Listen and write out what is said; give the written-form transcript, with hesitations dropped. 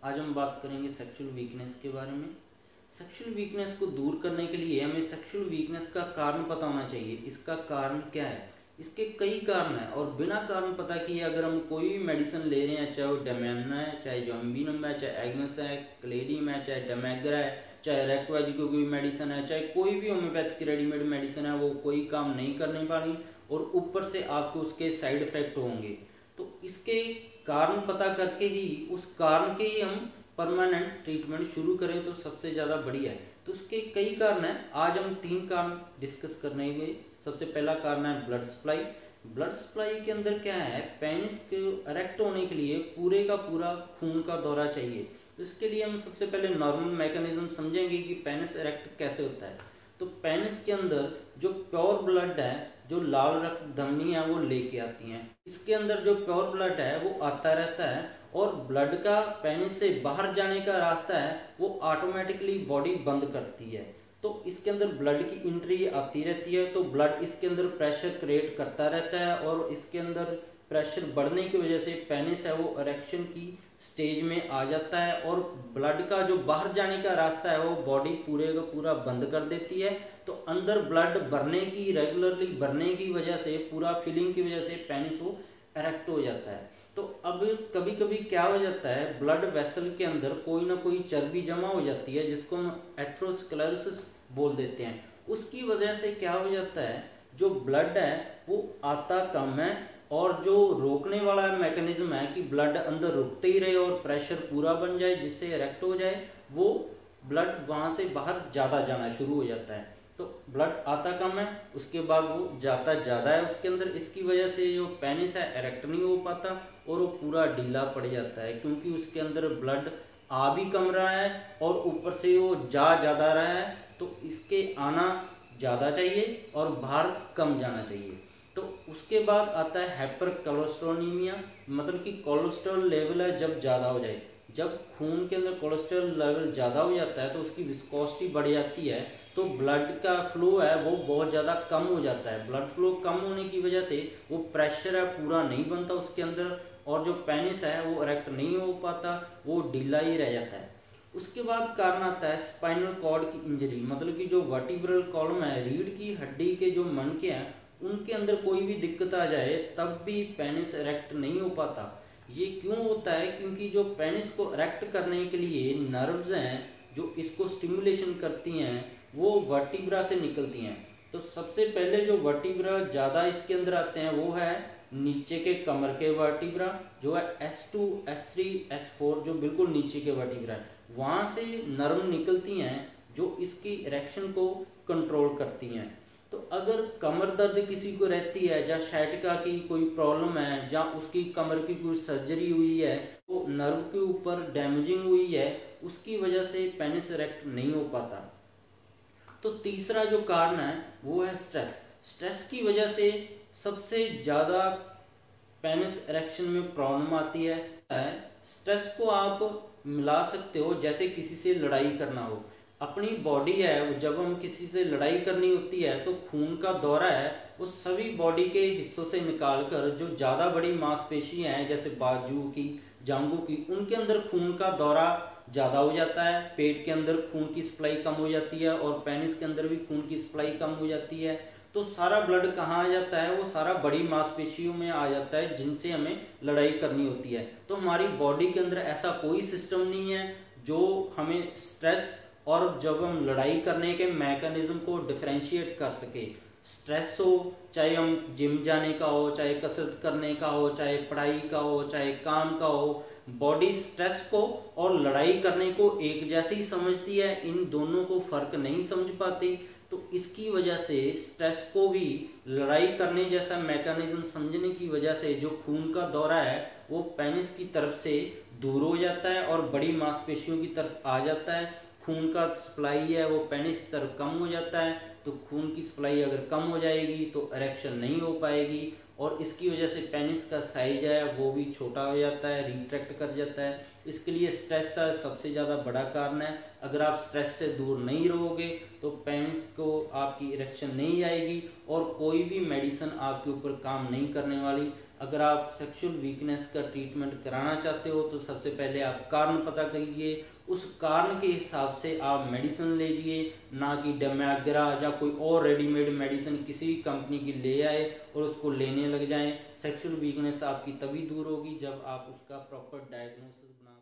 आज हम बात करेंगे सेक्सुअल वीकनेस के बारे में। सेक्सुअल वीकनेस को दूर करने के लिए हमें सेक्सुअल वीकनेस का कारण पता होना चाहिए। इसका कारण क्या है? इसके कई कारण हैं और बिना कारण पता किए अगर हम कोई भी मेडिसिन ले रहे हैं, चाहे वो डेमेना है, चाहे जोम्बिनम है, चाहे एग्नेस है, क्लेडियम है, चाहे डेमेग्रा है, चाहे रेक्वाजी की कोई मेडिसिन है, चाहे कोई भी होम्योपैथिक रेडीमेड मेडिसिन है, वो कोई काम नहीं करने वाली और ऊपर से आपको उसके साइड इफेक्ट होंगे। तो इसके कारण पता करके ही उस कारण के ही हम परमानेंट ट्रीटमेंट शुरू करें तो सबसे ज़्यादा बढ़िया है। तो उसके कई कारण हैं, आज हम 3 कारण डिस्कस करने हुए। सबसे पहला कारण है ब्लड सप्लाई। ब्लड सप्लाई के अंदर क्या है, पेनिस के इरेक्ट होने के लिए पूरे का पूरा खून का दौरा चाहिए। तो इसके लिए हम सबसे पहले नॉर्मल मैकेनिज्म समझेंगे कि पेनिस इरेक्ट कैसे होता है। तो पेनिस के अंदर जो प्योर ब्लड है, जो लाल रक्त धमनी है, वो लेके आती हैं। इसके अंदर जो प्योर ब्लड है वो आता रहता है और ब्लड का पेनिस से बाहर जाने का रास्ता है वो ऑटोमेटिकली बॉडी बंद करती है। तो इसके अंदर ब्लड की एंट्री आती रहती है, तो ब्लड इसके अंदर प्रेशर क्रिएट करता रहता है और इसके अंदर प्रेशर बढ़ने की वजह से पेनिस है वो इरेक्शन की स्टेज में आ जाता है और ब्लड का जो बाहर जाने का रास्ता है वो बॉडी पूरे का पूरा बंद कर देती है। तो अंदर ब्लड भरने की, रेगुलरली भरने की वजह से, पूरा फिलिंग की वजह से पेनिस वो इरेक्ट हो जाता है। तो अब कभी कभी क्या हो जाता है, ब्लड वेसल के अंदर कोई ना कोई चर्बी जमा हो जाती है जिसको हम एथेरोस्क्लेरोसिस बोल देते हैं। उसकी वजह से क्या हो जाता है, जो ब्लड है वो आता कम है और जो रोकने वाला मैकेनिज्म है कि ब्लड अंदर रुकते ही रहे और प्रेशर पूरा बन जाए जिससे इरेक्ट हो जाए, वो ब्लड वहां से बाहर ज़्यादा जाना शुरू हो जाता है। तो ब्लड आता कम है, उसके बाद वो जाता ज़्यादा है उसके अंदर। इसकी वजह से जो पेनिस है इरेक्ट नहीं हो पाता और वो पूरा ढीला पड़ जाता है, क्योंकि उसके अंदर ब्लड आ भी कम रहा है और ऊपर से वो जा ज़्यादा रहा है। तो इसके आना ज़्यादा चाहिए और बाहर कम जाना चाहिए। तो उसके बाद आता है हाइपर कोलेस्टेरोलेमिया, मतलब कि कोलेस्ट्रॉल लेवल है जब ज़्यादा हो जाए। जब खून के अंदर कोलेस्ट्रॉल लेवल ज़्यादा हो जाता है तो उसकी विस्कोसिटी बढ़ जाती है, तो ब्लड का फ्लो है वो बहुत ज़्यादा कम हो जाता है। ब्लड फ्लो कम होने की वजह से वो प्रेशर है पूरा नहीं बनता उसके अंदर और जो पेनिस है वो इरेक्ट नहीं हो पाता, वो ढीला ही रह जाता है। उसके बाद कारण आता है स्पाइनल कॉर्ड की इंजरी, मतलब कि जो वर्टिब्रल कॉलम है, रीढ़ की हड्डी के जो मणके हैं, उनके अंदर कोई भी दिक्कत आ जाए तब भी पेनिस इरेक्ट नहीं हो पाता। ये क्यों होता है? क्योंकि जो पेनिस को इरेक्ट करने के लिए नर्व्स हैं जो इसको स्टिमुलेशन करती हैं वो वर्टिब्रा से निकलती हैं। तो सबसे पहले जो वर्टिब्रा ज़्यादा इसके अंदर आते हैं वो है नीचे के कमर के वर्टिब्रा, जो है S2, S3, S4, जो बिल्कुल नीचे के वर्टिब्रा है। वहाँ से नर्व निकलती हैं जो इसकी इरेक्शन को कंट्रोल करती हैं। तो अगर कमर दर्द किसी को रहती है, या साइटिका की कोई प्रॉब्लम है, या उसकी कमर की कोई सर्जरी हुई है, वो नर्व के ऊपर डैमेजिंग हुई है, उसकी वजह से पेनिस इरेक्ट नहीं हो पाता। तो तीसरा जो कारण है वो है स्ट्रेस। स्ट्रेस की वजह से सबसे ज़्यादा पेनिस इरेक्शन में प्रॉब्लम आती है। स्ट्रेस को आप मिला सकते हो जैसे किसी से लड़ाई करना हो। अपनी बॉडी है, जब हम किसी से लड़ाई करनी होती है तो खून का दौरा है वो सभी बॉडी के हिस्सों से निकालकर जो ज़्यादा बड़ी मांसपेशियां हैं जैसे बाजू की, जांघों की, उनके अंदर खून का दौरा ज़्यादा हो जाता है। पेट के अंदर खून की सप्लाई कम हो जाती है और पेनिस के अंदर भी खून की सप्लाई कम हो जाती है। तो सारा ब्लड कहाँ आ जाता है? वो सारा बड़ी मांसपेशियों में आ जाता है जिनसे हमें लड़ाई करनी होती है। तो हमारी बॉडी के अंदर ऐसा कोई सिस्टम नहीं है जो हमें स्ट्रेस और जब हम लड़ाई करने के मैकेनिज्म को डिफरेंशिएट कर सके। स्ट्रेस हो, चाहे हम जिम जाने का हो, चाहे कसरत करने का हो, चाहे पढ़ाई का हो, चाहे काम का हो, बॉडी स्ट्रेस को और लड़ाई करने को एक जैसे ही समझती है, इन दोनों को फर्क नहीं समझ पाती। तो इसकी वजह से स्ट्रेस को भी लड़ाई करने जैसा मैकेनिज्म समझने की वजह से जो खून का दौरा है वो पेनिस की तरफ से दूर हो जाता है और बड़ी मांसपेशियों की तरफ आ जाता है। खून का सप्लाई है वो पेनिस की तरफ कम हो जाता है। तो खून की सप्लाई अगर कम हो जाएगी तो इरेक्शन नहीं हो पाएगी और इसकी वजह से पेनिस का साइज है वो भी छोटा हो जाता है, रिट्रैक्ट कर जाता है। इसके लिए स्ट्रेस का सबसे ज़्यादा बड़ा कारण है। अगर आप स्ट्रेस से दूर नहीं रहोगे तो पेनिस को आपकी इरेक्शन नहीं आएगी और कोई भी मेडिसिन आपके ऊपर काम नहीं करने वाली। अगर आप सेक्सुअल वीकनेस का ट्रीटमेंट कराना चाहते हो तो सबसे पहले आप कारण पता करिए, उस कारण के हिसाब से आप मेडिसिन लीजिए, ना कि डेमाग्रा या कोई और रेडीमेड मेडिसिन किसी भी कंपनी की ले आए और उसको लेने लग जाएं। सेक्सुअल वीकनेस आपकी तभी दूर होगी जब आप उसका प्रॉपर डायग्नोसिस बना